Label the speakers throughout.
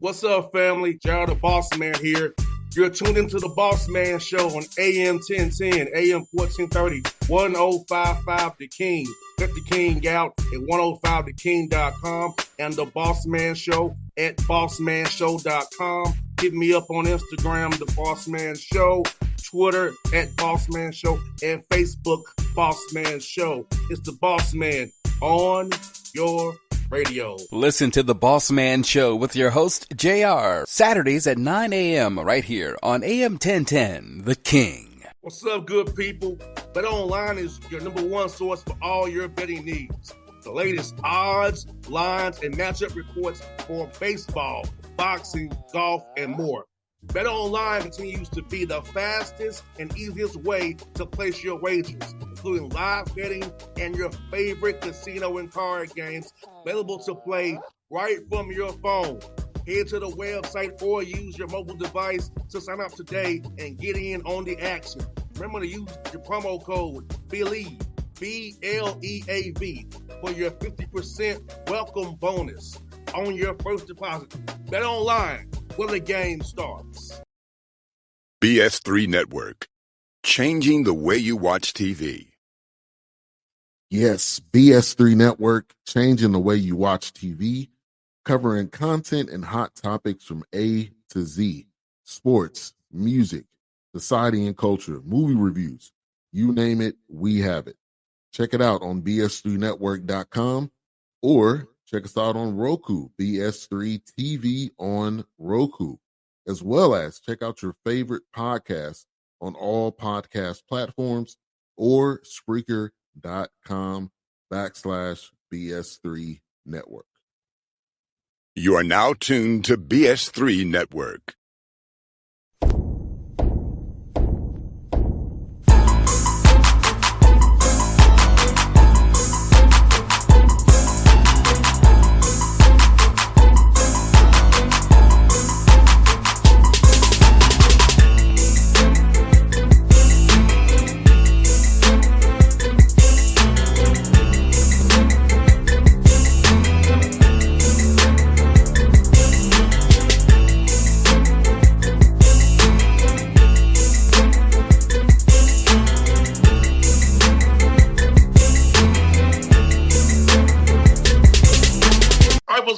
Speaker 1: What's up, family? Gerald the Bossman here. You're tuned into the Bossman Show on AM 1010, AM 1430, 1055 The King. Let the King out at 105theking.com and the Bossman Show at bossmanshow.com. Hit me up on Instagram, The Bossman Show, Twitter at Bossman Show, and Facebook, Bossman Show. It's the Bossman on your radio.
Speaker 2: Listen to the Bossman Show with your host, JR, Saturdays at 9 a.m. right here on AM 1010, The King.
Speaker 1: What's up, good people? BetOnline is your number one source for all your betting needs. The latest odds, lines, and matchup reports for baseball, boxing, golf, and more. BetOnline continues to be the fastest and easiest way to place your wagers, including live betting and your favorite casino and card games available to play right from your phone. Head to the website or use your mobile device to sign up today and get in on the action. Remember to use your promo code BELIEVE, B-L-E-A-V, for your 50% welcome bonus on your first deposit. BetOnline, where the game starts.
Speaker 3: BS3 Network, changing the way you watch TV.
Speaker 4: Yes, BS3 Network, changing the way you watch TV, covering content and hot topics from A to Z, sports, music, society and culture, movie reviews, you name it, we have it. Check it out on bs3network.com or check us out on Roku, BS3 TV on Roku, as well as check out your favorite podcast on all podcast platforms or Spreaker.com/BS3 Network.
Speaker 3: You are now tuned to BS3 Network.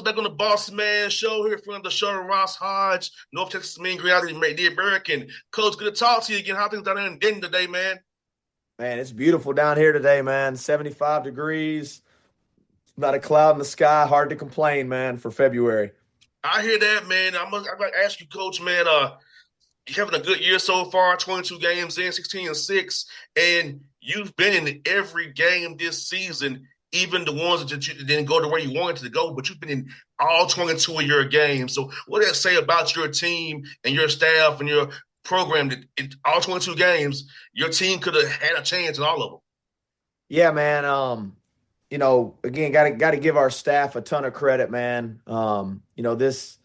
Speaker 1: Back on the Bossman Show here from the show, Ross Hodge, North Texas Mean Reality, the American. Coach, good to talk to you again. How things down there in Denton today, man?
Speaker 5: Man, it's beautiful down here today, man. 75 degrees, not a cloud in the sky. Hard to complain, man, for February.
Speaker 1: I hear that, man. I'm going to ask you, Coach, man, you're having a good year so far, 22 games in, 16-6, and you've been in every game this season, even the ones that you didn't go to where you wanted to go, but you've been in all 22 of your games. So what does that say about your team and your staff and your program that in all 22 games, your team could have had a chance in all of them?
Speaker 5: Yeah, man. Again, got to give our staff a ton of credit, man. This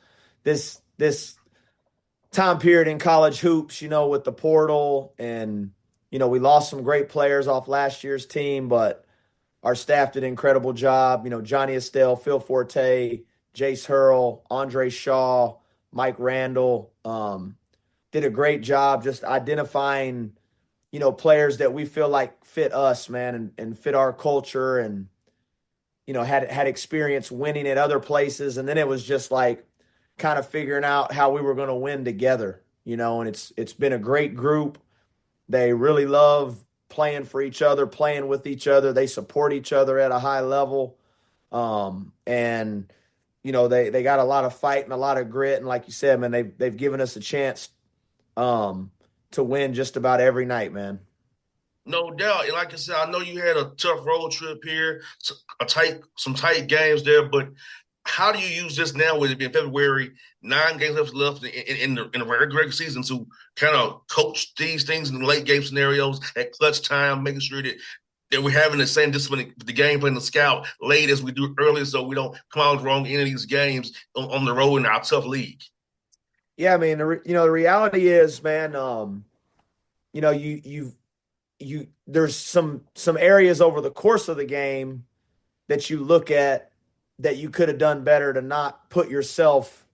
Speaker 5: time period in college hoops, with the portal and, we lost some great players off last year's team, but our staff did an incredible job. Johnny Estelle, Phil Forte, Jace Hurl, Andre Shaw, Mike Randall did a great job just identifying, players that we feel like fit us, man, and fit our culture and, had experience winning at other places. And then it was just like kind of figuring out how we were going to win together, and it's been a great group. They really love playing for each other, playing with each other. They support each other at a high level. They got a lot of fight and a lot of grit. And like you said, man, they've given us a chance to win just about every night, man.
Speaker 1: No doubt. And like I said, I know you had a tough road trip here, some tight games there, but how do you use this now with it being February, 9 games left in the regular season to kind of coach these things in the late game scenarios at clutch time, making sure that we're having the same discipline, the game plan, the scout late as we do early, so we don't come out wrong in any of these games on the road in our tough league?
Speaker 5: Yeah, I mean, the reality is, man, there's some areas over the course of the game that you look at that you could have done better to not put yourself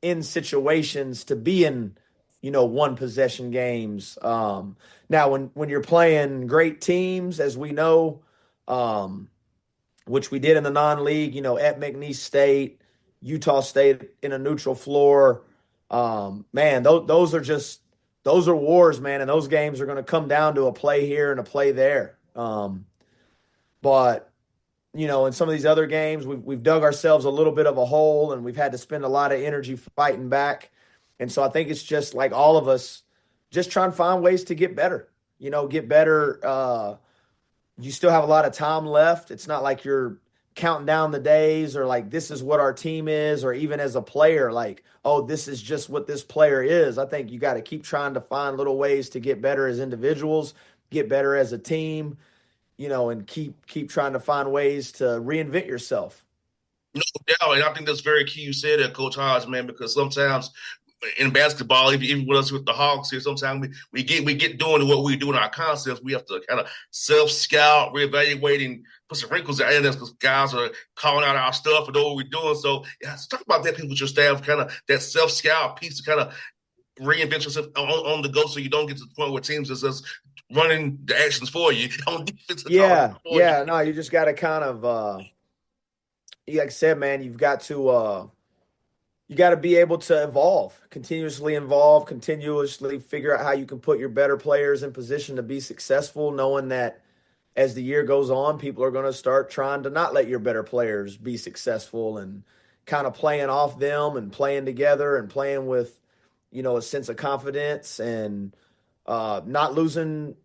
Speaker 5: in situations to be in, one possession games. Now when you're playing great teams, as we know, um, which we did in the non-league, at McNeese State, Utah State in a neutral floor. Man, those are wars, man, and those games are going to come down to a play here and a play there. But in some of these other games, we've dug ourselves a little bit of a hole, and we've had to spend a lot of energy fighting back. And so I think it's just like all of us, just trying to find ways to get better. Get better. You still have a lot of time left. It's not like you're counting down the days or like this is what our team is, or even as a player, like, oh, this is just what this player is. I think you got to keep trying to find little ways to get better as individuals, get better as a team, and keep trying to find ways to reinvent yourself.
Speaker 1: No doubt, and I think that's very key. You said that, Coach Hodge, man, because sometimes in basketball, even with us with the Hawks here, sometimes we get doing what we do in our concepts. We have to kind of self-scout, reevaluate, and put some wrinkles in us because guys are calling out our stuff and know what we're doing. So yeah, talk about that, people with your staff, kind of that self-scout piece to kind of reinvent yourself on the go so you don't get to the point where teams are just running the actions for you on defense.
Speaker 5: Yeah. No, you just got to kind of, like I said, man, you've got to you got to be able to continuously figure out how you can put your better players in position to be successful, knowing that as the year goes on, people are going to start trying to not let your better players be successful, and kind of playing off them and playing together and playing with, a sense of confidence, and not losing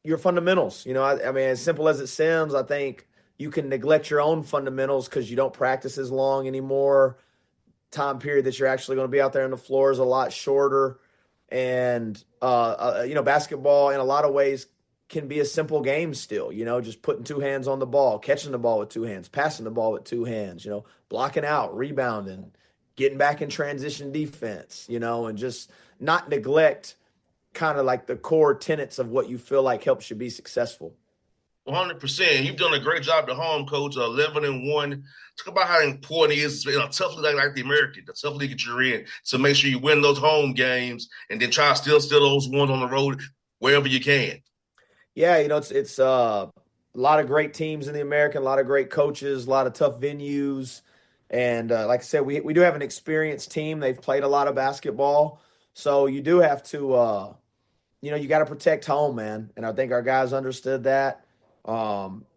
Speaker 5: your fundamentals. I mean, as simple as it sounds, I think you can neglect your own fundamentals because you don't practice as long anymore. Time period that you're actually going to be out there on the floor is a lot shorter. And, basketball in a lot of ways can be a simple game still, just putting two hands on the ball, catching the ball with two hands, passing the ball with two hands, blocking out, rebounding, getting back in transition defense, and just not neglect kind of like the core tenets of what you feel like helps you be successful.
Speaker 1: 100%. You've done a great job at home, Coach. 11-1. Talk about how important it is in a tough league like the American, the tough league that you're in, to make sure you win those home games and then try to steal those ones on the road wherever you can.
Speaker 5: Yeah, it's a lot of great teams in the American, a lot of great coaches, a lot of tough venues. And like I said, we do have an experienced team. They've played a lot of basketball. So you do have to, you got to protect home, man. And I think our guys understood that.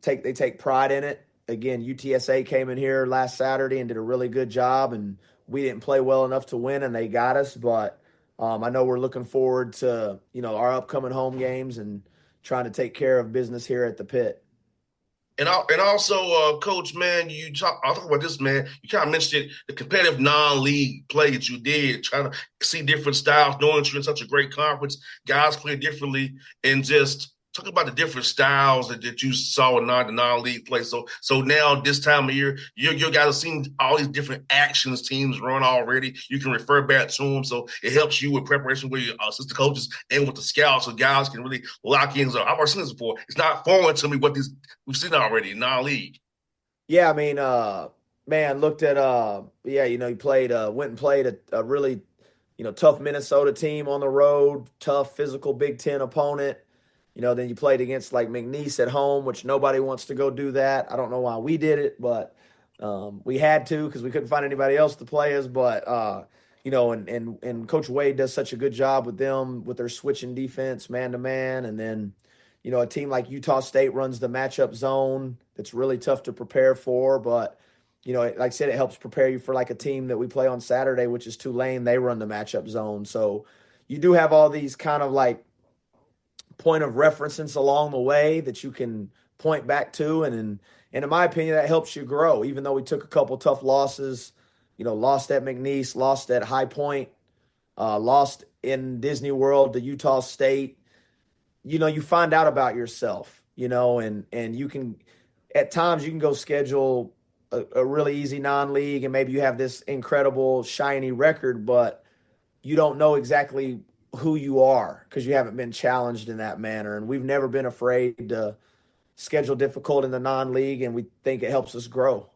Speaker 5: They take pride in it. Again, UTSA came in here last Saturday and did a really good job, and we didn't play well enough to win, and they got us. But I know we're looking forward to our upcoming home games and trying to take care of business here at the Pit.
Speaker 1: And also, Coach, man, I'll talk about this, man. You kind of mentioned it, the competitive non-league play that you did, trying to see different styles, knowing you're in such a great conference, guys play differently, and just talk about the different styles that you saw in the non-league play. So now this time of year, you guys have seen all these different actions teams run already. You can refer back to them, so it helps you with preparation with your assistant coaches and with the scouts, so guys can really lock in. So I've already seen this before. It's not foreign to me what we've seen already in non-league.
Speaker 5: Yeah, I mean, man, looked at he played went and played a really tough Minnesota team on the road, tough physical Big Ten opponent. Then you played against like McNeese at home, which nobody wants to go do that. I don't know why we did it, but we had to because we couldn't find anybody else to play us. But and Coach Wade does such a good job with them with their switching defense, man to man, and then a team like Utah State runs the matchup zone. That's really tough to prepare for, but like I said, it helps prepare you for like a team that we play on Saturday, which is Tulane. They run the matchup zone, so you do have all these kind of like point of reference along the way that you can point back to. And in my opinion, that helps you grow, even though we took a couple tough losses, lost at McNeese, lost at High Point, lost in Disney World to Utah State. You find out about yourself, and you can, at times you can go schedule a really easy non-league and maybe you have this incredible shiny record, but you don't know exactly who you are because you haven't been challenged in that manner. And we've never been afraid to schedule difficult in the non-league, and we think it helps us grow.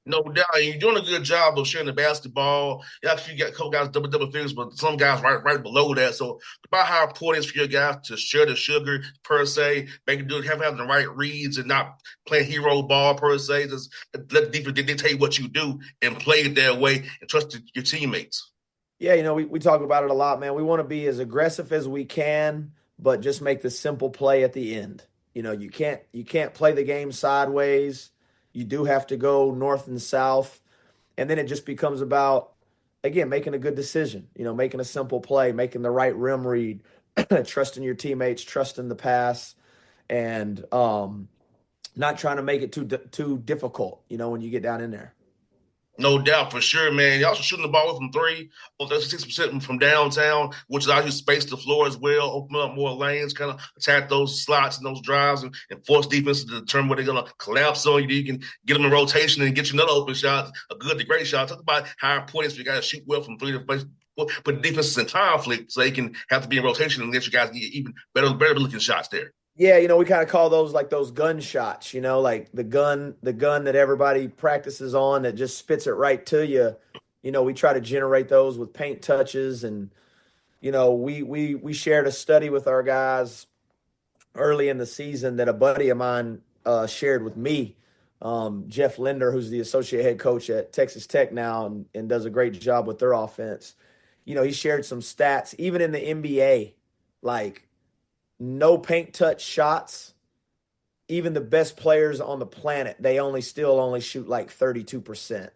Speaker 1: No doubt. And you're doing a good job of sharing the basketball. You actually got a couple guys double figures, but some guys right below that. So about how important it is for your guys to share the sugar per se, having the right reads and not playing hero ball per se. Just let the defense dictate what you do and play it their way and trust your teammates.
Speaker 5: Yeah, we talk about it a lot, man. We want to be as aggressive as we can, but just make the simple play at the end. You can't play the game sideways. You do have to go north and south. And then it just becomes about, again, making a good decision, making a simple play, making the right rim read, trusting your teammates, trusting the pass, and not trying to make it too difficult, when you get down in there.
Speaker 1: No doubt, for sure, man. Y'all also shooting the ball from three, 36% from downtown, which allows you to space the floor as well, open up more lanes, kind of attack those slots and those drives and force defense to determine where they're going to collapse on you. You can get them in rotation and get you another open shot, a good to great shot. Talk about how important it is for you guys to shoot well from three to put defenses in conflict so they can have to be in rotation and let you guys get even better looking shots there.
Speaker 5: Yeah, we kind of call those like those gun shots, like the gun that everybody practices on that just spits it right to you. We try to generate those with paint touches, and we shared a study with our guys early in the season that a buddy of mine shared with me, Jeff Linder, who's the associate head coach at Texas Tech now and does a great job with their offense. He shared some stats, even in the NBA, like no paint touch shots. Even the best players on the planet, they still only shoot like 32%.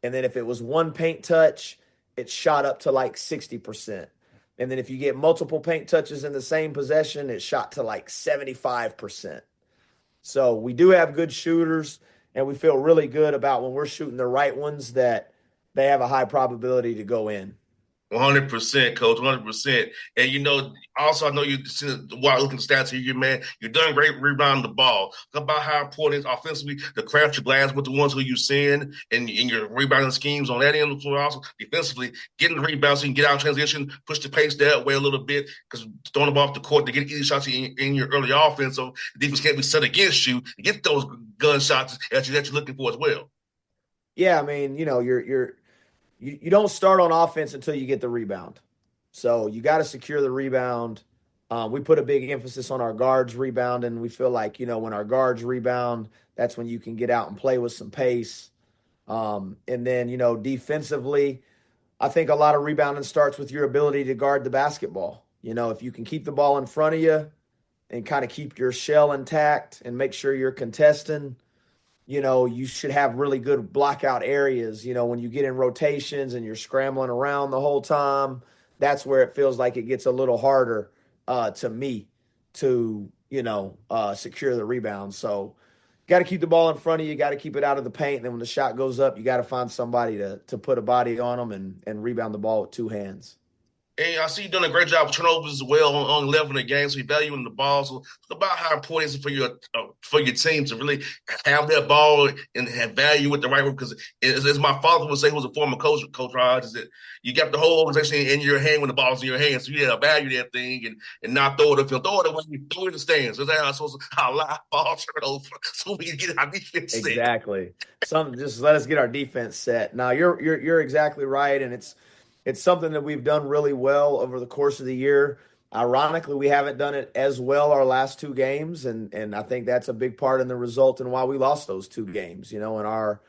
Speaker 5: And then if it was one paint touch, it shot up to like 60%. And then if you get multiple paint touches in the same possession, it shot to like 75%. So we do have good shooters, and we feel really good about when we're shooting the right ones that they have a high probability to go in.
Speaker 1: 100%, coach, 100%. And, also, I know you've seen while looking at the stats here, man, you're doing great rebounding the ball. Talk about how important it is offensively to craft your glass with the ones who you're seeing and your rebounding schemes on that end of the floor. Also, defensively, getting the rebound so you can get out in transition, push the pace that way a little bit, because throwing the ball off the court to get easy shots in your early offense, so the defense can't be set against you and get those gun shots that you're looking for as well.
Speaker 5: Yeah, I mean, you don't start on offense until you get the rebound. So you got to secure the rebound. We put a big emphasis on our guards rebound, and we feel like, when our guards rebound, that's when you can get out and play with some pace. And then, defensively, I think a lot of rebounding starts with your ability to guard the basketball. If you can keep the ball in front of you and kind of keep your shell intact and make sure you're contesting, you should have really good blockout areas. When you get in rotations and you're scrambling around the whole time, that's where it feels like it gets a little harder to me to, secure the rebound. So got to keep the ball in front of you, got to keep it out of the paint. And then when the shot goes up, you got to find somebody to put a body on them and rebound the ball with two hands.
Speaker 1: And I see you doing a great job with turnovers as well on 11 a game, so you're valuing the ball. So talk about how important it is for your team to really have that ball and have value with the right one. Because as my father would say, who was a former coach, Coach Hodge, is that you got the whole organization in your hand when the ball's in your hand. So you got to value that thing and not throw it up. Throw it when you throw it in the stands. So that's how live ball turnover so we can get our defense set.
Speaker 5: Exactly. Just let us get our defense set. Now you're exactly right, and it's something that we've done really well over the course of the year. Ironically, we haven't done it as well our last two games, and I think that's a big part in the result and why we lost those two games. In our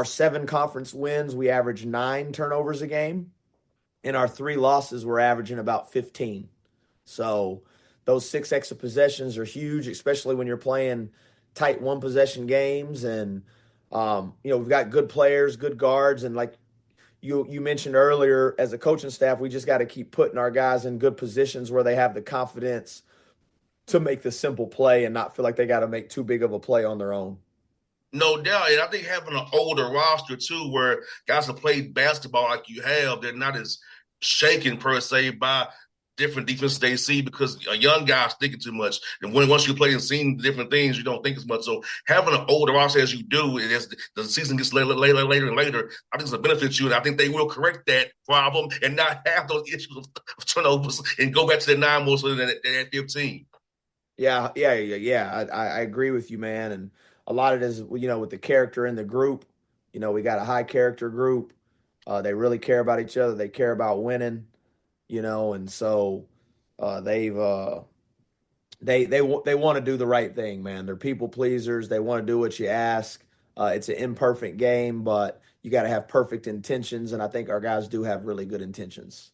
Speaker 5: 7 conference wins, we averaged 9 turnovers a game. In our 3 losses, we're averaging about 15. So those 6 extra possessions are huge, especially when you're playing tight one-possession games. And, we've got good players, good guards, and like you mentioned earlier, as a coaching staff, we just got to keep putting our guys in good positions where they have the confidence to make the simple play and not feel like they got to make too big of a play on their own.
Speaker 1: No doubt. And I think having an older roster, too, where guys have played basketball like you have, they're not as shaken, per se, by different defenses they see, because a young guy's thinking too much. And once you play and seen different things, you don't think as much. So having an older roster as you do, and as the season gets later and later, I think it's a benefit to you. And I think they will correct that problem and not have those issues of turnovers and go back to the 9 more so than at 15.
Speaker 5: Yeah. I agree with you, man. And a lot of it is, with the character in the group. We got a high character group. They really care about each other. They care about winning, and so they want to do the right thing, man. They're people pleasers. They want to do what you ask. It's an imperfect game, but you got to have perfect intentions, and I think our guys do have really good intentions.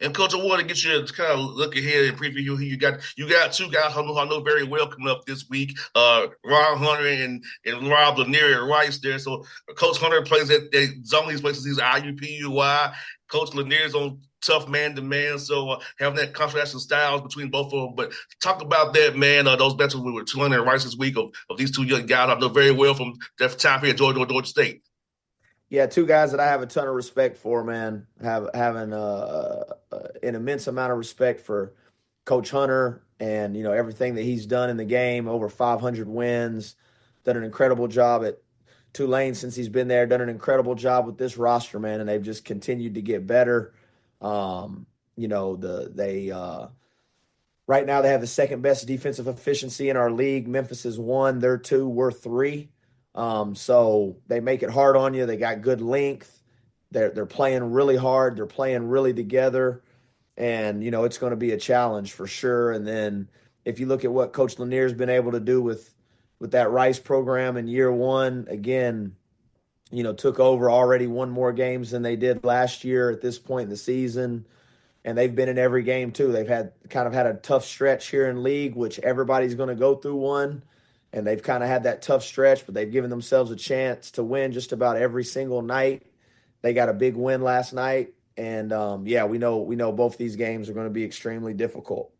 Speaker 1: And Coach, I want to get you to kind of look ahead and preview who you got. You got two guys who I know very well coming up this week, Ron Hunter and Rob Lanier at Rice there. So Coach Hunter plays at zone these places. He's IUPUI. Coach Lanier's on tough man-to-man, so having that contrast in styles between both of them. But talk about that, man, those matches with 200 and Rice this week of these two young guys I know very well from their time here at Georgia State.
Speaker 5: Yeah, two guys that I have a ton of respect for, man. Having an immense amount of respect for Coach Hunter and, everything that he's done in the game, over 500 wins, done an incredible job at Tulane since he's been there, done an incredible job with this roster, man, and they've just continued to get better. Right now they have the second best defensive efficiency in our league. Memphis is 1, they're 2, we're 3. So they make it hard on you. They got good length. They're playing really hard. They're playing really together. And, it's going to be a challenge for sure. And then if you look at what Coach Lanier's been able to do with that Rice program in year one, again, took over, already won more games than they did last year at this point in the season. And they've been in every game too. They've had a tough stretch here in league, which everybody's going to go through one. And they've kind of had that tough stretch, but they've given themselves a chance to win just about every single night. They got a big win last night. And, we know both these games are going to be extremely difficult.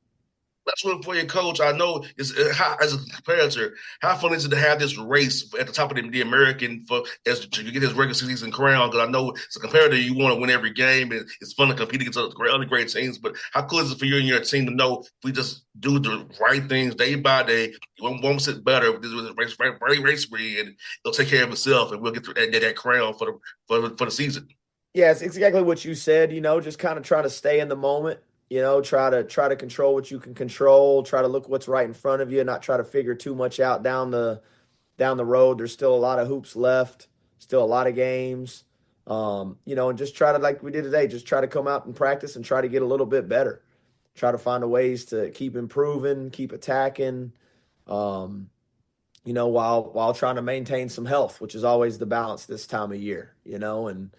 Speaker 1: That's one for you, Coach. I know as a competitor, how fun is it to have this race at the top of the American as to get his regular season crown? Because I know as a competitor, you want to win every game, and it's fun to compete against other great teams. But how cool is it for you and your team to know if we just do the right things day by day, one sit better with this race free, and it'll take care of itself, and we'll get that crown for the season.
Speaker 5: Yeah, it's exactly what you said. Just kind of try to stay in the moment. Try to control what you can control, try to look what's right in front of you, not try to figure too much out down the road. There's still a lot of hoops left, still a lot of games, and just try to, like we did today, just try to come out and practice and try to get a little bit better, try to find ways to keep improving, keep attacking, while trying to maintain some health, which is always the balance this time of year, and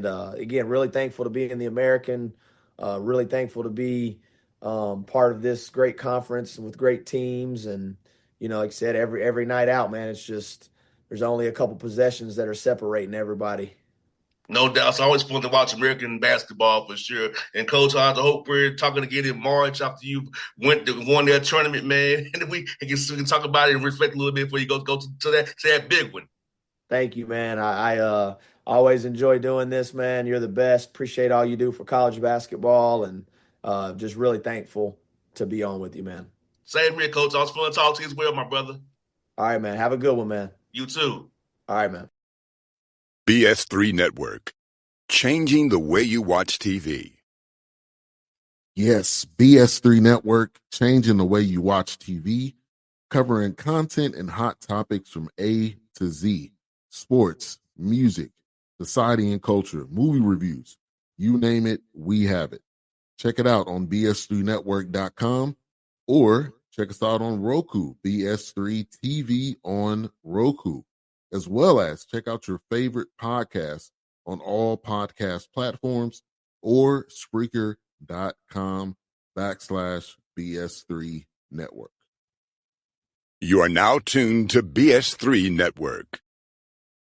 Speaker 5: again, really thankful to be in the American. Really thankful to be part of this great conference with great teams. And, like I said, every night out, man, it's just there's only a couple possessions that are separating everybody.
Speaker 1: No doubt. It's always fun to watch American basketball for sure. And Coach Hodge, I hope we're talking again in March after you won that tournament, man. And we can talk about it and reflect a little bit before you go to that big one.
Speaker 5: Thank you, man. I always enjoy doing this, man. You're the best. Appreciate all you do for college basketball, and just really thankful to be on with you, man.
Speaker 1: Same here, Coach. It was fun to talk to you as well, my brother.
Speaker 5: All right, man. Have a good one, man.
Speaker 1: You too.
Speaker 5: All right, man.
Speaker 3: BS3 Network, changing the way you watch TV.
Speaker 4: Yes, BS3 Network, changing the way you watch TV, covering content and hot topics from A to Z. Sports, music, society and culture, movie reviews, you name it, we have it. Check it out on bs3network.com or check us out on Roku, BS3 TV on Roku, as well as check out your favorite podcast on all podcast platforms or Spreaker.com/BS3 Network.
Speaker 3: You are now tuned to BS3 Network.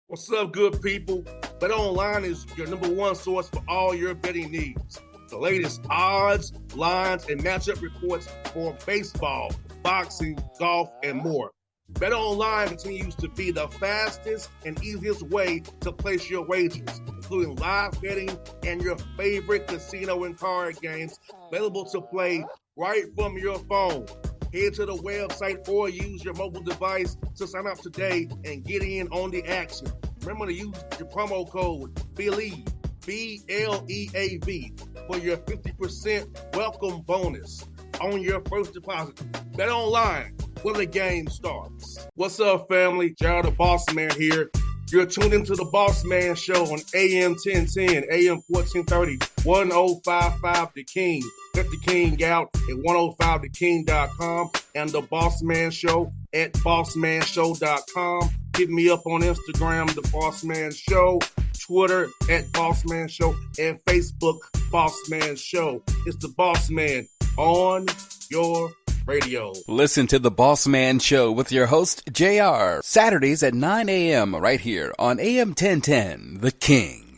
Speaker 1: What's up, good people? BetOnline is your number one source for all your betting needs. The latest odds, lines, and matchup reports for baseball, boxing, golf, and more. BetOnline continues to be the fastest and easiest way to place your wagers, including live betting and your favorite casino and card games available to play right from your phone. Head to the website or use your mobile device to sign up today and get in on the action. Remember to use your promo code BELIEVE, BLEAV, for your 50% welcome bonus on your first deposit. BetOnline, where the game starts. What's up, family? Jared the Bossman here. You're tuned into the Bossman Show on AM 1010, AM 1430, 1055 The King. Let the King out at 105theking.com and the Bossman Show at bossmanshow.com. Hit me up on Instagram, The Bossman Show, Twitter at Bossman Show, and Facebook, Bossman Show. It's the Bossman on your radio.
Speaker 2: Listen to the Bossman Show with your host, JR, Saturdays at 9 a.m. right here on AM 1010, The King.